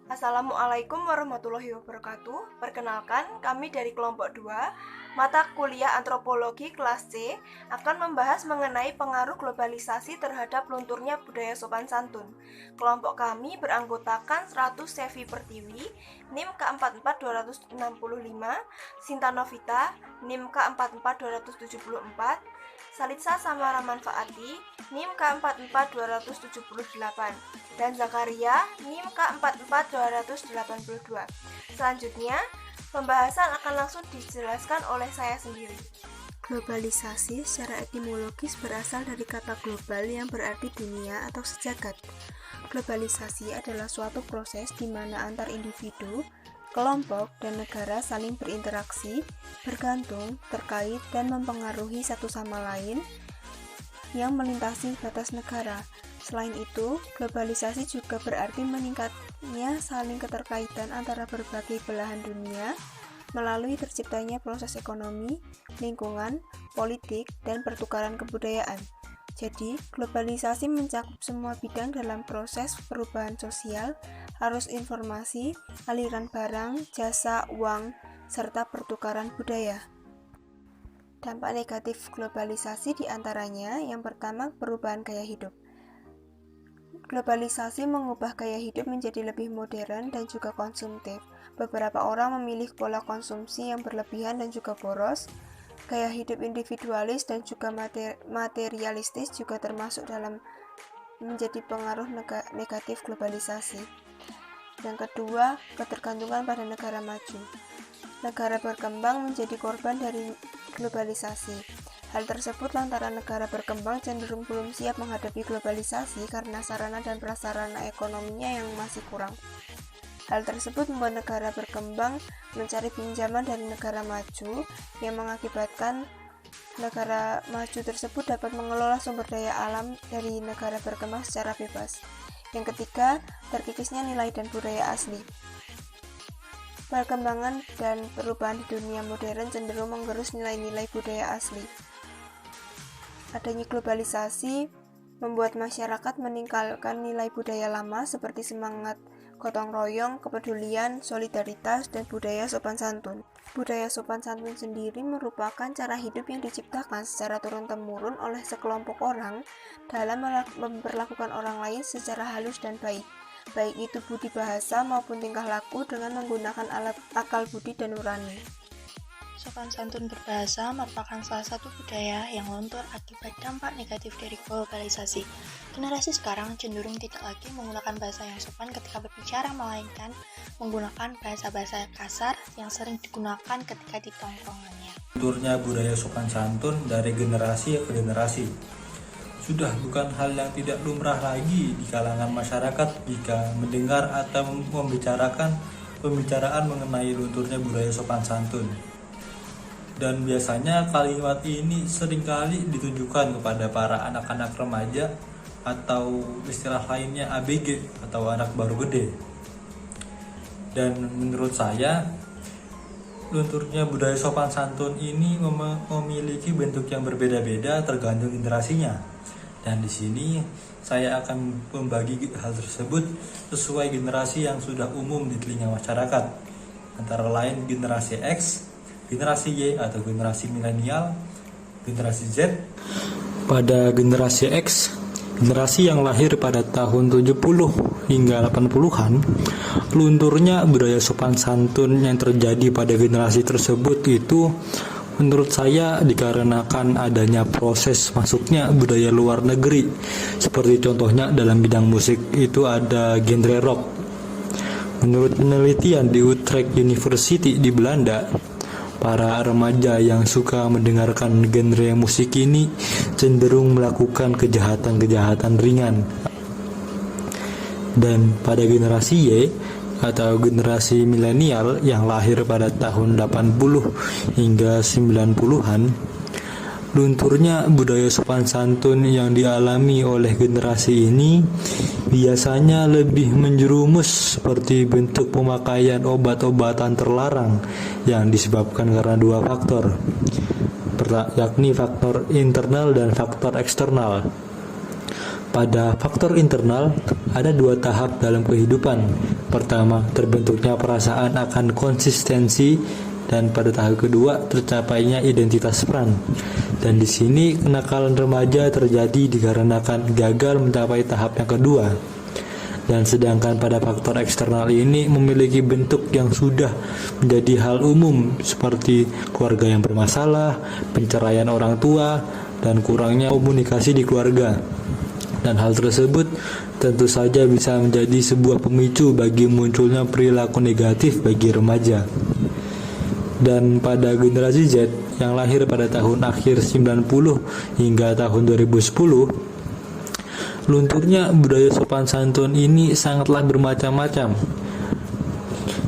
Assalamualaikum warahmatullahi wabarakatuh. Perkenalkan, kami dari kelompok 2, mata kuliah antropologi kelas C, akan membahas mengenai pengaruh globalisasi terhadap lunturnya budaya sopan santun. Kelompok kami beranggotakan 100 Sevi Pertiwi, NIM K44265, Sinta Novita, NIM K44274, Salitsa Samara Manfaati, NIM K44278, dan Zakaria, NIM K44282. Selanjutnya, pembahasan akan langsung dijelaskan oleh saya sendiri. Globalisasi secara etimologis berasal dari kata global yang berarti dunia atau sejagat. Globalisasi adalah suatu proses di mana antar individu, kelompok, dan negara saling berinteraksi, bergantung, terkait, dan mempengaruhi satu sama lain yang melintasi batas negara. Selain itu, globalisasi juga berarti meningkatnya saling keterkaitan antara berbagai belahan dunia melalui terciptanya proses ekonomi, lingkungan, politik, dan pertukaran kebudayaan. Jadi, globalisasi mencakup semua bidang dalam proses perubahan sosial, arus informasi, aliran barang, jasa, uang, serta pertukaran budaya. Dampak negatif globalisasi diantaranya, yang pertama, perubahan gaya hidup. Globalisasi mengubah gaya hidup menjadi lebih modern dan juga konsumtif. Beberapa orang memilih pola konsumsi yang berlebihan dan juga boros. Gaya hidup individualis dan juga materialistis juga termasuk dalam menjadi pengaruh negatif globalisasi. Yang kedua, ketergantungan pada negara maju. Negara berkembang menjadi korban dari globalisasi. Hal tersebut lantaran negara berkembang cenderung belum siap menghadapi globalisasi karena sarana dan prasarana ekonominya yang masih kurang. Hal tersebut membuat negara berkembang mencari pinjaman dari negara maju yang mengakibatkan negara maju tersebut dapat mengelola sumber daya alam dari negara berkembang secara bebas. Yang ketiga, terkikisnya nilai dan budaya asli. Perkembangan dan perubahan di dunia modern cenderung menggerus nilai-nilai budaya asli. Adanya globalisasi membuat masyarakat meninggalkan nilai budaya lama seperti semangat gotong royong, kepedulian, solidaritas, dan budaya sopan santun. Budaya sopan santun sendiri merupakan cara hidup yang diciptakan secara turun-temurun oleh sekelompok orang dalam memperlakukan orang lain secara halus dan baik, baik itu budi bahasa maupun tingkah laku dengan menggunakan alat akal budi dan nurani. Sopan santun berbahasa merupakan salah satu budaya yang luntur akibat dampak negatif dari globalisasi. Generasi sekarang cenderung tidak lagi menggunakan bahasa yang sopan ketika berbicara, melainkan menggunakan bahasa-bahasa kasar yang sering digunakan ketika di tongkrongannya. Lunturnya budaya sopan santun dari generasi ke generasi sudah bukan hal yang tidak lumrah lagi di kalangan masyarakat jika mendengar atau membicarakan pembicaraan mengenai lunturnya budaya sopan santun. Dan biasanya kalimat ini seringkali ditujukan kepada para anak-anak remaja atau istilah lainnya ABG atau anak baru gede. Dan menurut saya, lunturnya budaya sopan santun ini memiliki bentuk yang berbeda-beda tergantung generasinya. Dan di sini saya akan membagi hal tersebut sesuai generasi yang sudah umum di telinga masyarakat. Antara lain generasi X, generasi Y atau generasi milenial, generasi Z. Pada generasi X, generasi yang lahir pada tahun 70 hingga 80-an, lunturnya budaya sopan santun yang terjadi pada generasi tersebut itu menurut saya dikarenakan adanya proses masuknya budaya luar negeri. Seperti contohnya dalam bidang musik itu ada genre rock. Menurut penelitian di Utrecht University di Belanda, para remaja yang suka mendengarkan genre musik ini cenderung melakukan kejahatan-kejahatan ringan. Dan pada generasi Y atau generasi milenial yang lahir pada tahun 80 hingga 90-an, lunturnya budaya sopan santun yang dialami oleh generasi ini biasanya lebih menjerumus seperti bentuk pemakaian obat-obatan terlarang yang disebabkan karena dua faktor, yakni faktor internal dan faktor eksternal. Pada faktor internal, ada dua tahap dalam kehidupan. Pertama, terbentuknya perasaan akan konsistensi, dan pada tahap kedua, tercapainya identitas peran. Dan di sini, kenakalan remaja terjadi dikarenakan gagal mencapai tahap yang kedua. Dan sedangkan pada faktor eksternal ini memiliki bentuk yang sudah menjadi hal umum, seperti keluarga yang bermasalah, penceraian orang tua, dan kurangnya komunikasi di keluarga. Dan hal tersebut tentu saja bisa menjadi sebuah pemicu bagi munculnya perilaku negatif bagi remaja. Dan pada generasi Z yang lahir pada tahun akhir 90 hingga tahun 2010, lunturnya budaya sopan santun ini sangatlah bermacam-macam.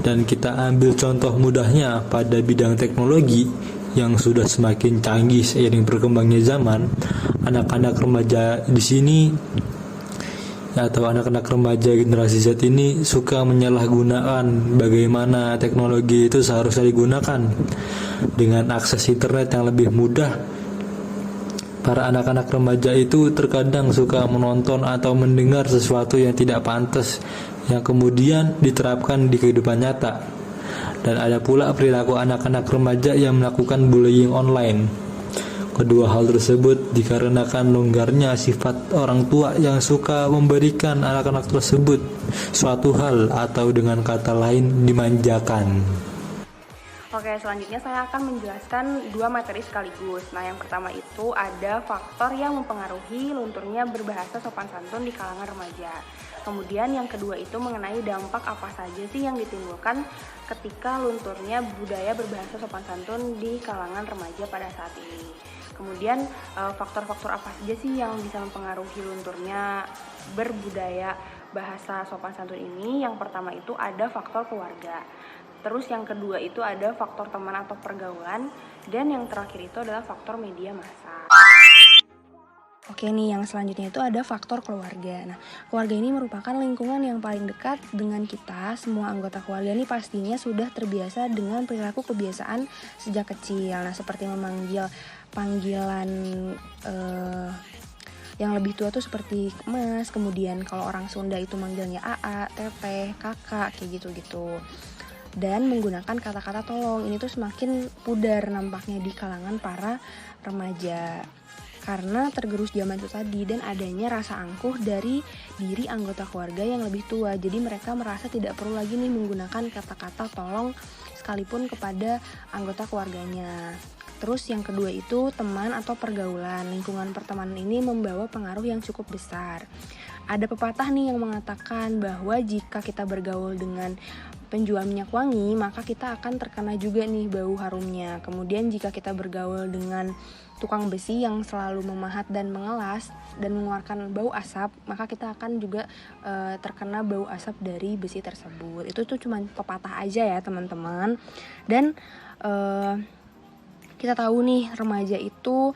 Dan kita ambil contoh mudahnya pada bidang teknologi yang sudah semakin canggih seiring berkembangnya zaman. Anak-anak remaja di sini atau anak-anak remaja generasi Z ini suka menyalahgunakan bagaimana teknologi itu seharusnya digunakan. Dengan akses internet yang lebih mudah, para anak-anak remaja itu terkadang suka menonton atau mendengar sesuatu yang tidak pantas yang kemudian diterapkan di kehidupan nyata. Dan ada pula perilaku anak-anak remaja yang melakukan bullying online. Kedua hal tersebut dikarenakan longgarnya sifat orang tua yang suka memberikan anak-anak tersebut suatu hal atau dengan kata lain dimanjakan. Oke, selanjutnya saya akan menjelaskan dua materi sekaligus. Nah, yang pertama itu ada faktor yang mempengaruhi lunturnya berbahasa sopan santun di kalangan remaja. Kemudian yang kedua itu mengenai dampak apa saja sih yang ditimbulkan ketika lunturnya budaya berbahasa sopan santun di kalangan remaja pada saat ini. Kemudian faktor-faktor apa saja sih yang bisa mempengaruhi lunturnya berbudaya bahasa sopan santun ini? Yang pertama itu ada faktor keluarga. Terus yang kedua itu ada faktor teman atau pergaulan. Dan yang terakhir itu adalah faktor media massa. Oke nih, yang selanjutnya itu ada faktor keluarga. Nah, keluarga ini merupakan lingkungan yang paling dekat dengan kita. Semua anggota keluarga ini pastinya sudah terbiasa dengan perilaku kebiasaan sejak kecil. Nah, seperti memanggil panggilan yang lebih tua tuh seperti Mas. Kemudian kalau orang Sunda itu manggilnya AA, Teteh, Kakak, kayak gitu-gitu. Dan menggunakan kata-kata tolong. Ini tuh semakin pudar nampaknya di kalangan para remaja. Karena tergerus zaman itu tadi dan adanya rasa angkuh dari diri anggota keluarga yang lebih tua. Jadi mereka merasa tidak perlu lagi nih menggunakan kata-kata tolong sekalipun kepada anggota keluarganya. Terus yang kedua itu teman atau pergaulan. Lingkungan pertemanan ini membawa pengaruh yang cukup besar. Ada pepatah nih yang mengatakan bahwa jika kita bergaul dengan penjual minyak wangi, maka kita akan terkena juga nih bau harumnya. Kemudian jika kita bergaul dengan tukang besi yang selalu memahat dan mengelas dan mengeluarkan bau asap, maka kita akan juga terkena bau asap dari besi tersebut. Itu tuh cuma pepatah aja ya teman-teman. Dan kita tahu nih remaja itu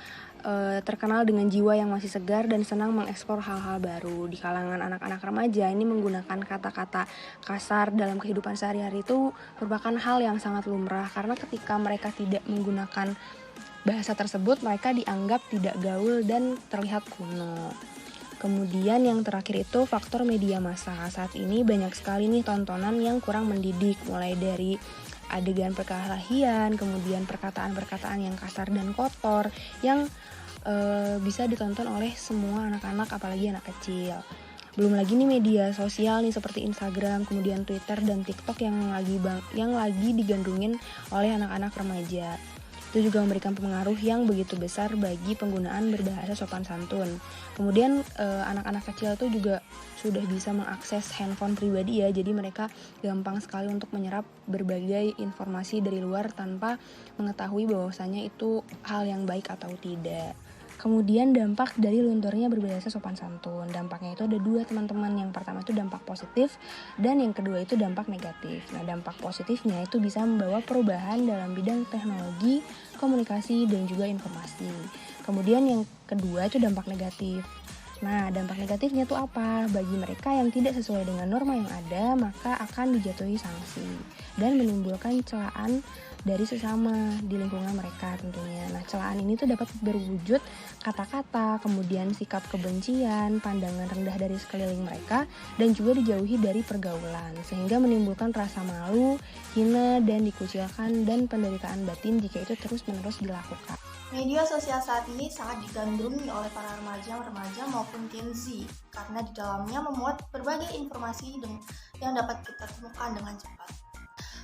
terkenal dengan jiwa yang masih segar dan senang mengeksplor hal-hal baru. Di kalangan anak-anak remaja ini menggunakan kata-kata kasar dalam kehidupan sehari-hari itu merupakan hal yang sangat lumrah, karena ketika mereka tidak menggunakan bahasa tersebut mereka dianggap tidak gaul dan terlihat kuno. Kemudian yang terakhir itu faktor media massa. Saat ini banyak sekali nih tontonan yang kurang mendidik, mulai dari adegan perkelahian, kemudian perkataan-perkataan yang kasar dan kotor yang bisa ditonton oleh semua anak-anak, apalagi anak kecil. Belum lagi nih media sosial nih seperti Instagram, kemudian Twitter dan TikTok yang lagi digandrungin oleh anak-anak remaja. Itu juga memberikan pengaruh yang begitu besar bagi penggunaan berbahasa sopan santun. Kemudian anak-anak kecil itu juga sudah bisa mengakses handphone pribadi ya, jadi mereka gampang sekali untuk menyerap berbagai informasi dari luar tanpa mengetahui bahwasanya itu hal yang baik atau tidak. Kemudian dampak dari lunturnya berbahasa sopan santun. Dampaknya itu ada dua teman-teman. Yang pertama itu dampak positif dan yang kedua itu dampak negatif. Nah, dampak positifnya itu bisa membawa perubahan dalam bidang teknologi, komunikasi, dan juga informasi. Kemudian yang kedua itu dampak negatif. Nah, dampak negatifnya itu apa? Bagi mereka yang tidak sesuai dengan norma yang ada, maka akan dijatuhi sanksi dan menimbulkan celaan dari sesama di lingkungan mereka tentunya. Nah, celaan ini tuh dapat berwujud kata-kata, kemudian sikap kebencian, pandangan rendah dari sekeliling mereka, dan juga dijauhi dari pergaulan, sehingga menimbulkan rasa malu, hina, dan dikucilkan, dan penderitaan batin jika itu terus-menerus dilakukan. Media sosial saat ini sangat digandrungi oleh para remaja maupun Gen Z, karena di dalamnya memuat berbagai informasi yang dapat kita temukan dengan cepat.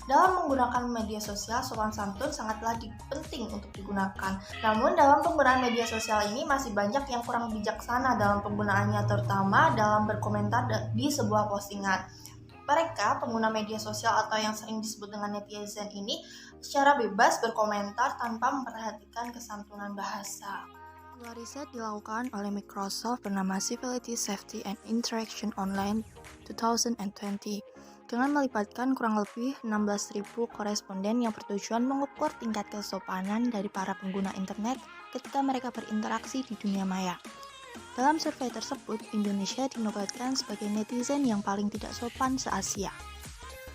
Dalam menggunakan media sosial, sopan santun sangatlah penting untuk digunakan. Namun dalam penggunaan media sosial ini masih banyak yang kurang bijaksana dalam penggunaannya, terutama dalam berkomentar di sebuah postingan. Mereka, pengguna media sosial atau yang sering disebut dengan netizen ini, secara bebas berkomentar tanpa memperhatikan kesantunan bahasa. Sebuah riset dilakukan oleh Microsoft bernama Civility, Safety, and Interaction Online 2020 dengan melibatkan kurang lebih 16.000 koresponden yang bertujuan mengukur tingkat kesopanan dari para pengguna internet ketika mereka berinteraksi di dunia maya. Dalam survei tersebut, Indonesia dinobatkan sebagai netizen yang paling tidak sopan se-Asia.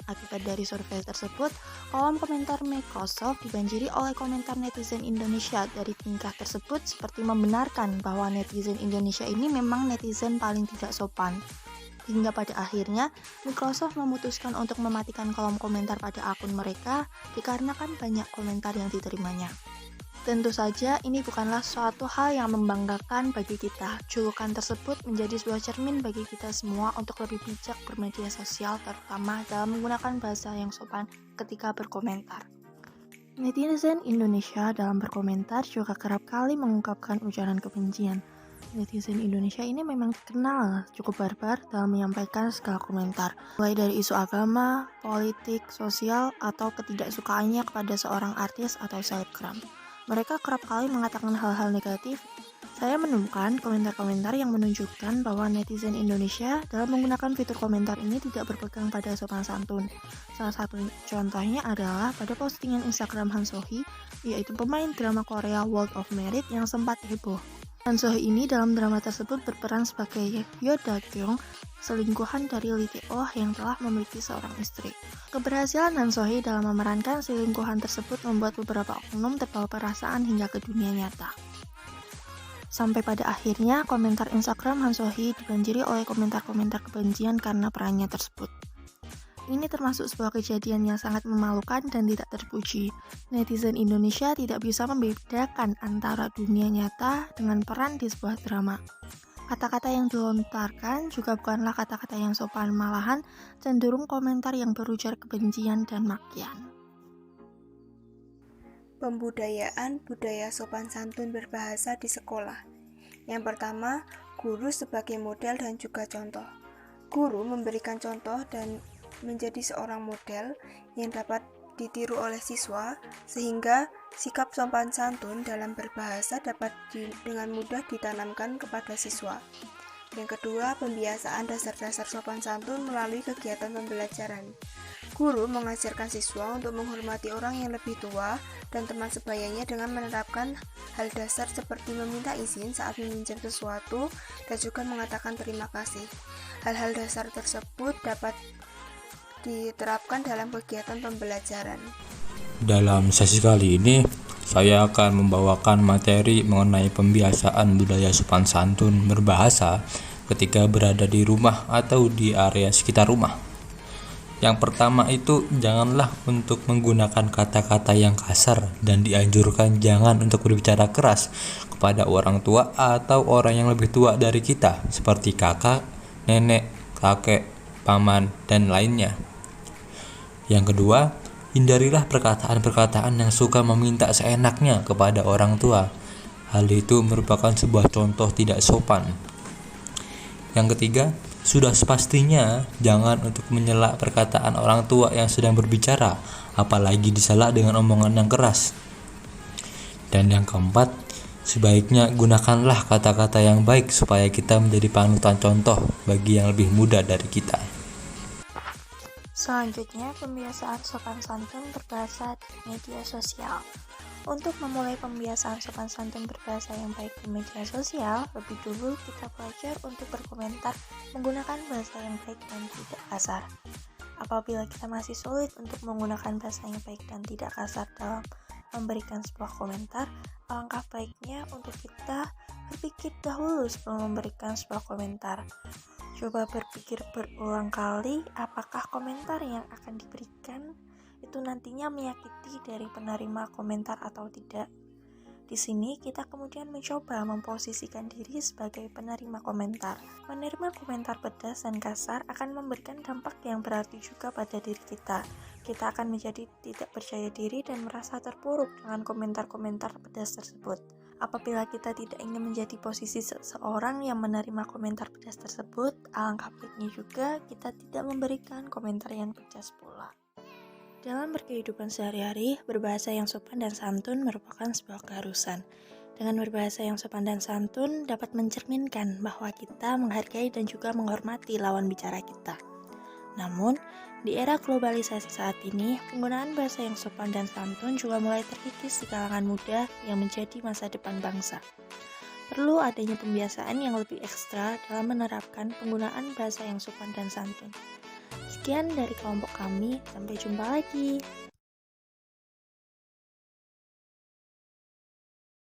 Akibat dari survei tersebut, kolom komentar Microsoft dibanjiri oleh komentar netizen Indonesia dari tingkah tersebut seperti membenarkan bahwa netizen Indonesia ini memang netizen paling tidak sopan. Hingga pada akhirnya, Microsoft memutuskan untuk mematikan kolom komentar pada akun mereka dikarenakan banyak komentar yang diterimanya. Tentu saja ini bukanlah suatu hal yang membanggakan bagi kita. Julukan tersebut menjadi sebuah cermin bagi kita semua untuk lebih bijak bermedia sosial, terutama dalam menggunakan bahasa yang sopan ketika berkomentar. Netizen Indonesia dalam berkomentar juga kerap kali mengungkapkan ujaran kebencian. Netizen Indonesia ini memang dikenal cukup barbar dalam menyampaikan segala komentar, mulai dari isu agama, politik, sosial, atau ketidaksukaannya kepada seorang artis atau selebgram. Mereka kerap kali mengatakan hal-hal negatif. Saya menemukan komentar-komentar yang menunjukkan bahwa netizen Indonesia dalam menggunakan fitur komentar ini tidak berpegang pada sopan santun. Salah satu contohnya adalah pada postingan Instagram Han So-hee, yaitu pemain drama Korea World of Merit yang sempat heboh. Han So-hee ini dalam drama tersebut berperan sebagai Hyo Da-kyung, selingkuhan dari Lee Tae-oh yang telah memiliki seorang istri. Keberhasilan Han So-hee dalam memerankan selingkuhan tersebut membuat beberapa oknum terbawa perasaan hingga ke dunia nyata. Sampai pada akhirnya, komentar Instagram Han So-hee dibanjiri oleh komentar-komentar kebencian karena perannya tersebut. Ini termasuk sebuah kejadian yang sangat memalukan dan tidak terpuji. Netizen Indonesia tidak bisa membedakan antara dunia nyata dengan peran di sebuah drama. Kata-kata yang dilontarkan juga bukanlah kata-kata yang sopan, malahan cenderung komentar yang berujar kebencian dan makian. Pembudayaan budaya sopan santun berbahasa di sekolah. Yang pertama, guru sebagai model dan juga contoh. Guru memberikan contoh dan menjadi seorang model yang dapat ditiru oleh siswa, sehingga sikap sopan santun dalam berbahasa dapat dengan mudah ditanamkan kepada siswa. Yang kedua, pembiasaan dasar-dasar sopan santun melalui kegiatan pembelajaran. Guru mengajarkan siswa untuk menghormati orang yang lebih tua dan teman sebayanya dengan menerapkan hal dasar seperti meminta izin saat meminjam sesuatu dan juga mengatakan terima kasih. Hal-hal dasar tersebut dapat diterapkan dalam kegiatan pembelajaran. Dalam sesi kali ini, saya akan membawakan materi mengenai pembiasaan budaya sopan santun berbahasa ketika berada di rumah atau di area sekitar rumah. Yang pertama itu, janganlah untuk menggunakan kata-kata yang kasar dan dianjurkan jangan untuk berbicara keras kepada orang tua atau orang yang lebih tua dari kita, seperti kakak, nenek, kakek, paman, dan lainnya. Yang kedua, hindarilah perkataan-perkataan yang suka meminta seenaknya kepada orang tua. Hal itu merupakan sebuah contoh tidak sopan. Yang ketiga, sudah sepastinya jangan untuk menyela perkataan orang tua yang sedang berbicara, apalagi disela dengan omongan yang keras. Dan yang keempat, sebaiknya gunakanlah kata-kata yang baik supaya kita menjadi panutan contoh bagi yang lebih muda dari kita. Selanjutnya, pembiasaan sopan santun berbahasa di media sosial. Untuk memulai pembiasaan sopan santun berbahasa yang baik di media sosial, lebih dulu kita belajar untuk berkomentar menggunakan bahasa yang baik dan tidak kasar. Apabila kita masih sulit untuk menggunakan bahasa yang baik dan tidak kasar dalam memberikan sebuah komentar, alangkah baiknya untuk kita berpikir dahulu sebelum memberikan sebuah komentar. Coba berpikir berulang kali apakah komentar yang akan diberikan itu nantinya menyakiti dari penerima komentar atau tidak. Di sini kita kemudian mencoba memposisikan diri sebagai penerima komentar. Menerima komentar pedas dan kasar akan memberikan dampak yang berarti juga pada diri kita. Kita akan menjadi tidak percaya diri dan merasa terpuruk dengan komentar-komentar pedas tersebut. Apabila kita tidak ingin menjadi posisi seseorang yang menerima komentar pedas tersebut, alangkah baiknya juga kita tidak memberikan komentar yang pedas pula. Dalam berkehidupan sehari-hari, berbahasa yang sopan dan santun merupakan sebuah keharusan. Dengan berbahasa yang sopan dan santun dapat mencerminkan bahwa kita menghargai dan juga menghormati lawan bicara kita. Namun, di era globalisasi saat ini, penggunaan bahasa yang sopan dan santun juga mulai terkikis di kalangan muda yang menjadi masa depan bangsa. Perlu adanya pembiasaan yang lebih ekstra dalam menerapkan penggunaan bahasa yang sopan dan santun. Sekian dari kelompok kami, sampai jumpa lagi.